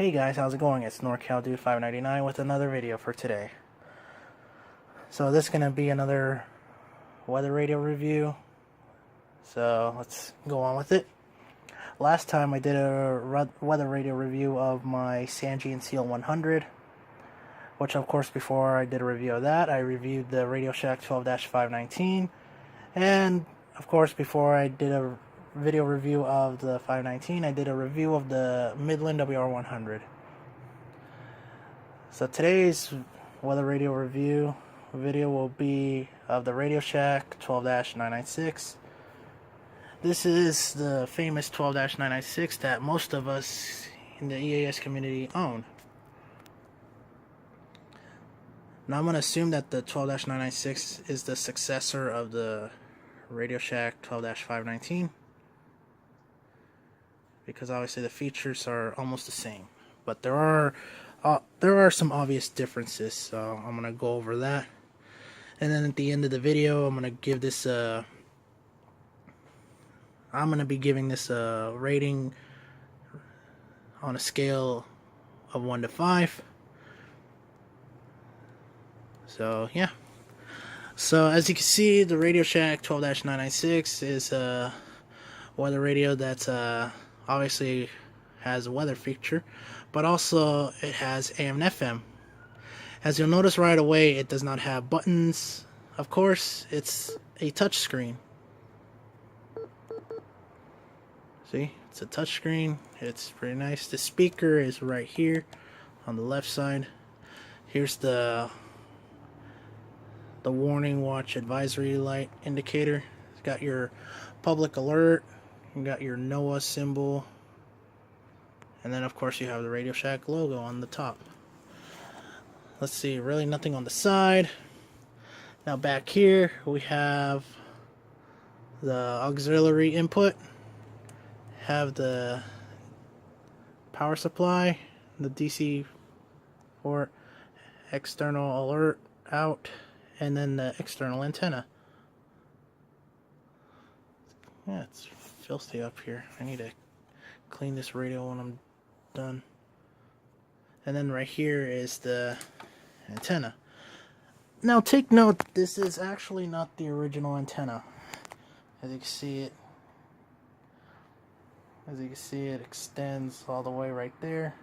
Hey guys, how's it going? It's NorCalDude599 with another video for today. So this is going to be another weather radio review. So let's go on with it. Last time I did a weather radio review of my Sangean Seal 100. Which of course before I did a review of that, I reviewed the Radio Shack 12-519. And of course before I did a video review of the 519, I did a review of the Midland WR100. So today's weather radio review video will be of the Radio Shack 12-996. This is the famous 12-996 that most of us in the EAS community own. Now I'm going to assume that the 12-996 is the successor of the Radio Shack 12-519. Because obviously the features are almost the same, but there are some obvious differences, so I'm gonna go over that. And then at the end of the video, I'm gonna give this I'm gonna be giving this a rating on a scale of 1 to 5. So yeah. So as you can see, the Radio Shack 12-996 is a weather radio that's obviously has a weather feature, but also it has AM and FM. As you'll notice right away, it does not have buttons. Of course, it's a touch screen. See, it's a touch screen. It's pretty nice. The speaker is right here on the left side. Here's the warning watch advisory light indicator. It's got your public alert. You got your NOAA symbol, and then of course you have the Radio Shack logo on the top. Let's see, really nothing on the side. Now back here we have the auxiliary input, have the power supply, the DC port, external alert out, and then the external antenna. Yeah, it's filthy up here. I need to clean this radio when I'm done. And then right here is the antenna. Now take note, this is actually not the original antenna. As you can see, it extends all the way right there.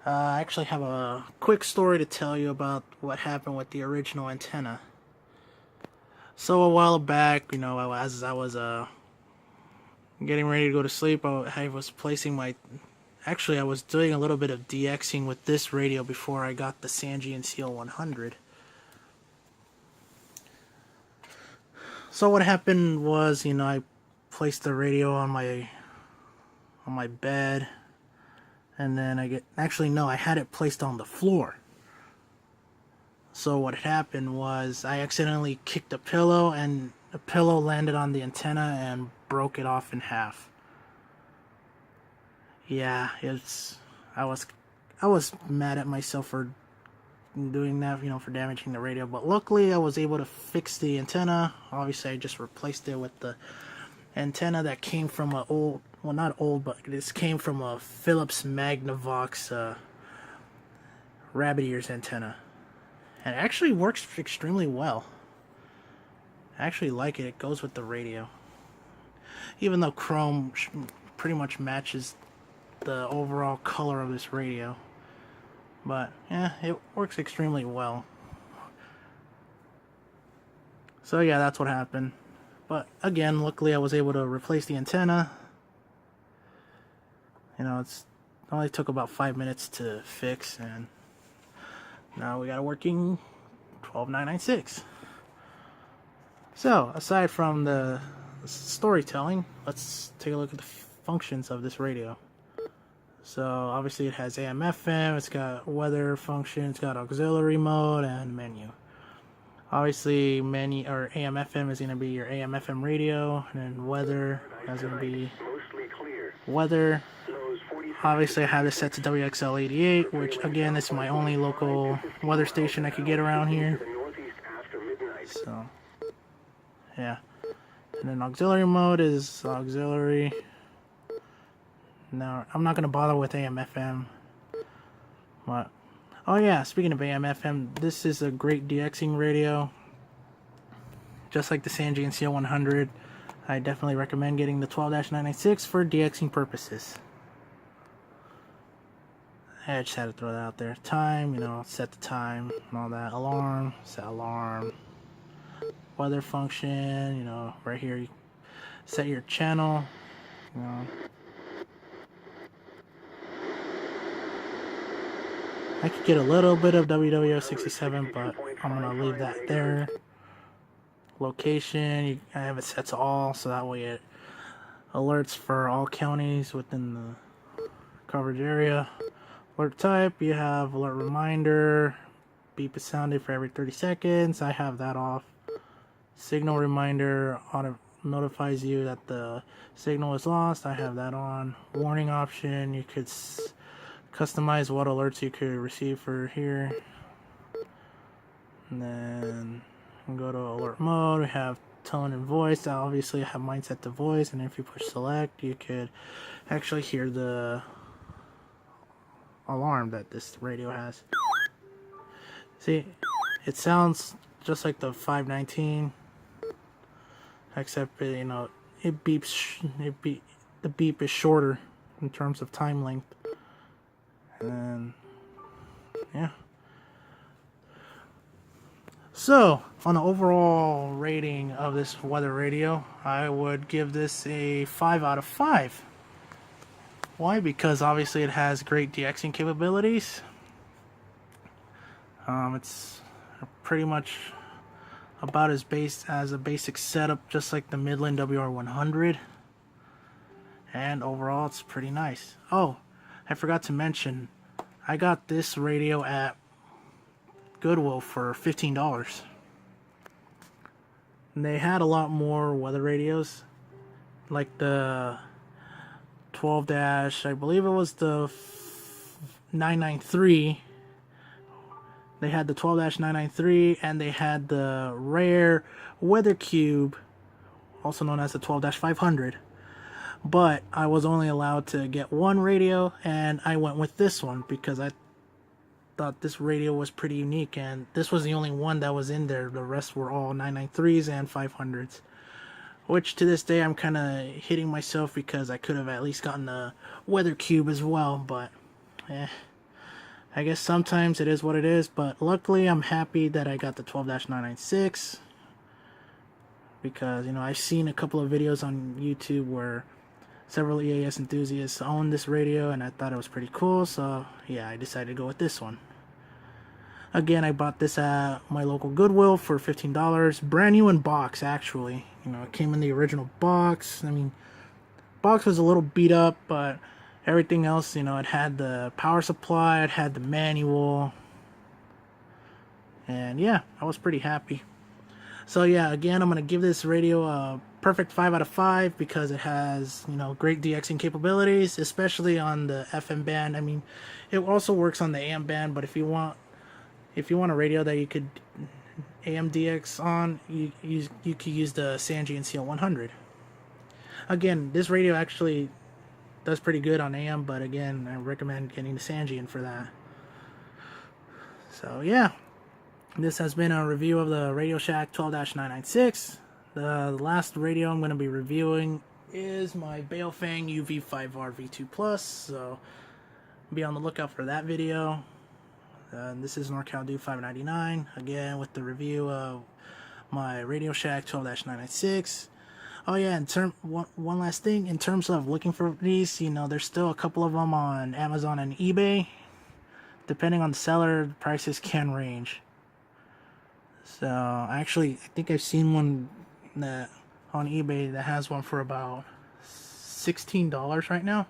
I actually have a quick story to tell you about what happened with the original antenna. So a while back, you know, as I was getting ready to go to sleep, I was placing my... Actually, I was doing a little bit of DXing with this radio before I got the Sangean Seal 100. So what happened was, you know, I placed the radio on my bed, and then I had it placed on the floor. So what happened was I accidentally kicked a pillow, and the pillow landed on the antenna and broke it off in half. Yeah, I was mad at myself for doing that, you know, for damaging the radio, but luckily I was able to fix the antenna. Obviously I just replaced it with the antenna that came from a old, well not old, but this came from a Philips Magnavox rabbit ears antenna. And it actually works extremely well. I actually like it. It goes with the radio. Even though chrome pretty much matches the overall color of this radio. But, yeah, it works extremely well. So, yeah, that's what happened. But, again, luckily I was able to replace the antenna. You know, it only took about 5 minutes to fix, and now we got a working 12-996. So, aside from the storytelling, let's take a look at the functions of this radio. So, obviously it has AM FM, it's got weather function, it's got auxiliary mode, and menu. Obviously, AM FM is going to be your AM FM radio, and then weather is going to be weather. Obviously I have this set to WXL 88, which again is my only local weather station I could get around here. So, yeah. And then auxiliary mode is auxiliary. No, I'm not gonna bother with AM/FM. But oh yeah, speaking of AM/FM, this is a great DXing radio. Just like the Sangean CL100, I definitely recommend getting the 12-996 for DXing purposes. I just had to throw that out there. Time, you know, set the time and all that. Alarm, set alarm. Weather function, you know, right here, you set your channel, you know. I could get a little bit of WWO67, but I'm gonna leave that there. Location, I have it set to all, so that way it alerts for all counties within the coverage area. Alert type, you have alert reminder, beep is sounded for every 30 seconds. I have that off. Signal reminder auto notifies you that the signal is lost. I have that on. Warning option, you could customize what alerts you could receive for here. And then go to alert mode. We have tone and voice. Obviously I have mine set to voice, and if you push select you could actually hear the alarm that this radio has. See, it sounds just like the 519, except you know it beeps. The beep is shorter in terms of time length, and yeah. So on the overall rating of this weather radio, I would give this a 5 out of 5. Why? Because obviously it has great DXing capabilities. It's pretty much about as a basic setup, just like the Midland WR100. And overall, it's pretty nice. Oh, I forgot to mention, I got this radio at Goodwill for $15. And they had a lot more weather radios, like the 12 I believe it was the 993. They had the 12-993, and they had the rare Weather Cube, also known as the 12-500. But I was only allowed to get one radio, and I went with this one because I thought this radio was pretty unique, and this was the only one that was in there. The rest were all 993s and 500s. Which to this day I'm kind of hitting myself because I could have at least gotten the Weather Cube as well, but I guess sometimes it is what it is. But luckily I'm happy that I got the 12-996 because, you know, I've seen a couple of videos on YouTube where several EAS enthusiasts own this radio, and I thought it was pretty cool, so yeah, I decided to go with this one. Again, I bought this at my local Goodwill for $15, brand new in box actually. You know, it came in the original box. I mean, box was a little beat up, but everything else, you know, it had the power supply, it had the manual, and yeah, I was pretty happy. So yeah, again, I'm gonna give this radio a perfect 5 out of 5 because it has, you know, great DXing capabilities, especially on the FM band. I mean, it also works on the AM band, but if you want a radio that you could AM DX on, you could use the Sangean CL100. Again, this radio actually does pretty good on AM, but again, I recommend getting the Sangean for that. So yeah, this has been a review of the Radio Shack 12-996. The last radio I'm going to be reviewing is my Baofeng UV5R V2 Plus, so be on the lookout for that video. This is NorCal Dude 599, again with the review of my Radio Shack 12-996. Oh yeah, one last thing, in terms of looking for these, you know, there's still a couple of them on Amazon and eBay. Depending on the seller, the prices can range. So I think I've seen one that on eBay that has one for about $16 right now.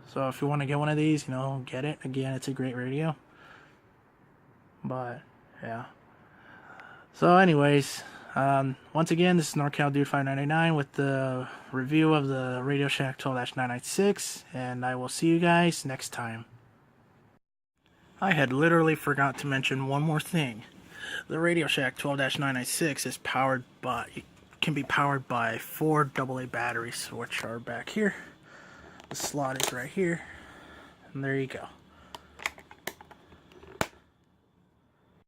So if you want to get one of these, you know, get it. Again, it's a great radio. But yeah. So anyways, once again, this is NorCal Dude 599 with the review of the Radio Shack 12-996, and I will see you guys next time. I had literally forgot to mention one more thing. The Radio Shack 12-996 is can be powered by 4 AA batteries, which are back here. The slot is right here, and there you go.